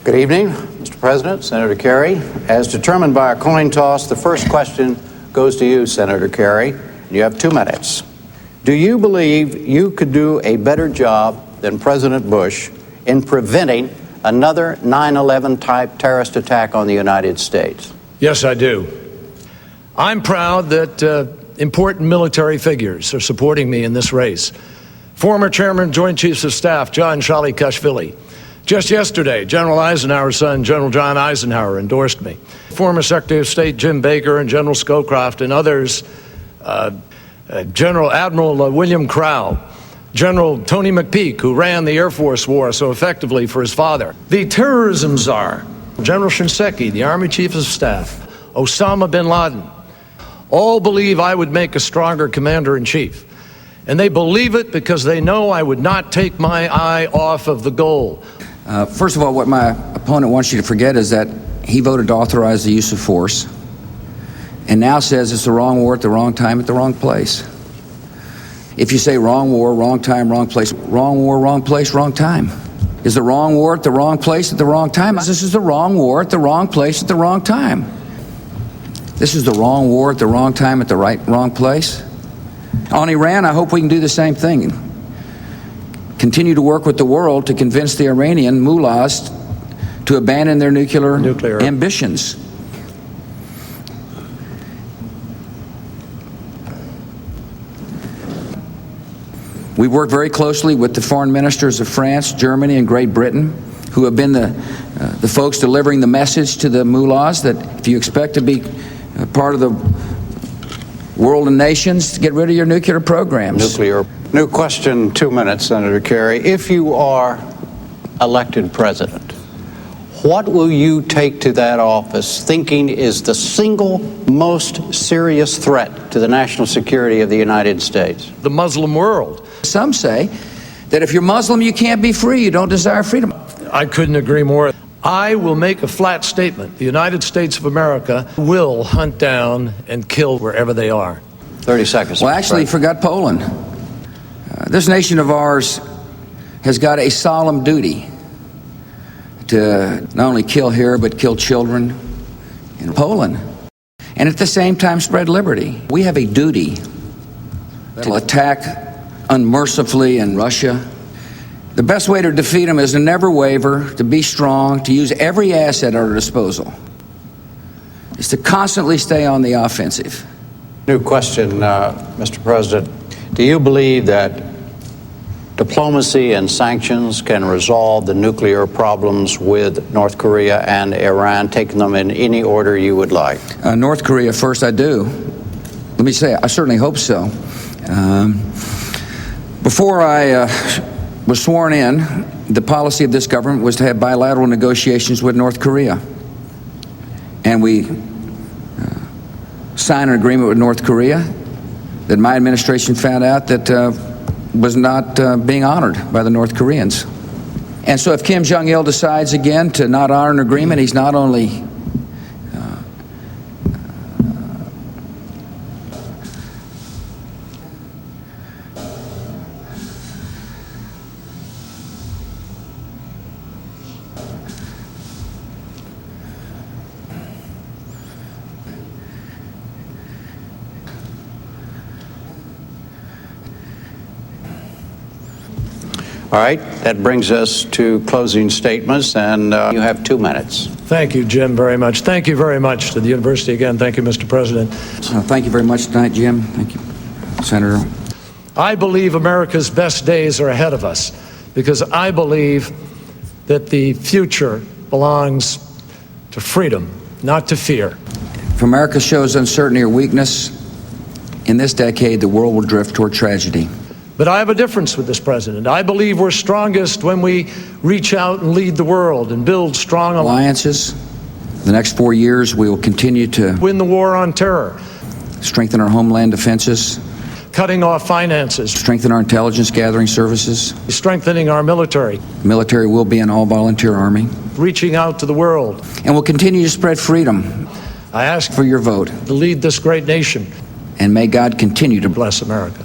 Good evening, Mr. President, Senator Kerry. As determined by a coin toss, the first question goes to you, Senator Kerry. You have 2 minutes. Do you believe you could do a better job than President Bush in preventing another 9/11 type terrorist attack on the United States? Yes, I do. I'm proud that important military figures are supporting me in this race. Former Chairman, Joint Chiefs of Staff John Kashvili. Just yesterday, General Eisenhower's son, General John Eisenhower, endorsed me. Former Secretary of State Jim Baker and General Scowcroft and others, Admiral William Crowe, General Tony McPeak, who ran the Air Force war so effectively for his father, the terrorism czar, General Shinseki, the Army Chief of Staff, Osama bin Laden, all believe I would make a stronger commander-in-chief. And they believe it because they know I would not take my eye off of the goal. First of all, what my opponent wants you to forget is that he voted to authorize the use of force and now says it's the wrong war at the wrong time at the wrong place. If you say wrong war, wrong time, wrong place, wrong war, wrong place, wrong time. Is the wrong war at the wrong place at the wrong time? This is the wrong war at the wrong place at the wrong time. This is the wrong war at the wrong time at the wrong place. On Iran, I hope we can do the same thing. Continue to work with the world to convince the Iranian mullahs to abandon their nuclear ambitions. We work very closely with the foreign ministers of France, Germany, and Great Britain, who have been the folks delivering the message to the mullahs that if you expect to be part of the world and nations, get rid of your nuclear programs. New question, 2 minutes, Senator Kerry. If you are elected president, what will you take to that office thinking is the single most serious threat to the national security of the United States? The Muslim world. Some say that if you're Muslim, you can't be free. You don't desire freedom. I couldn't agree more. I will make a flat statement. The United States of America will hunt down and kill wherever they are. 30 seconds. Well, actually, you forgot Poland. This nation of ours has got a solemn duty to not only kill here, but kill children in Poland. And at the same time, spread liberty. We have a duty to attack unmercifully in Russia. The best way to defeat them is to never waver, to be strong, to use every asset at our disposal. Is to constantly stay on the offensive. New question, Mr. President. Do you believe that diplomacy and sanctions can resolve the nuclear problems with North Korea and Iran, taking them in any order you would like? North Korea first, I do. Let me say, I certainly hope so. Before I was sworn in, the policy of this government was to have bilateral negotiations with North Korea. And we signed an agreement with North Korea that my administration found out that was not being honored by the North Koreans. And so if Kim Jong-il decides again to not honor an agreement, he's not only All right, that brings us to closing statements, and you have 2 minutes. Thank you, Jim, very much. Thank you very much to the university again. Thank you, Mr. President. Thank you very much tonight, Jim. Thank you, Senator. I believe America's best days are ahead of us because I believe that the future belongs to freedom, not to fear. If America shows uncertainty or weakness in this decade, the world will drift toward tragedy. But I have a difference with this president. I believe we're strongest when we reach out and lead the world and build strong alliances. The next 4 years, we will continue to win the war on terror, strengthen our homeland defenses, cutting off finances, strengthen our intelligence gathering services, strengthening our military. The military will be an all-volunteer army, reaching out to the world, and will continue to spread freedom. I ask for your vote to lead this great nation, and may God continue to bless America.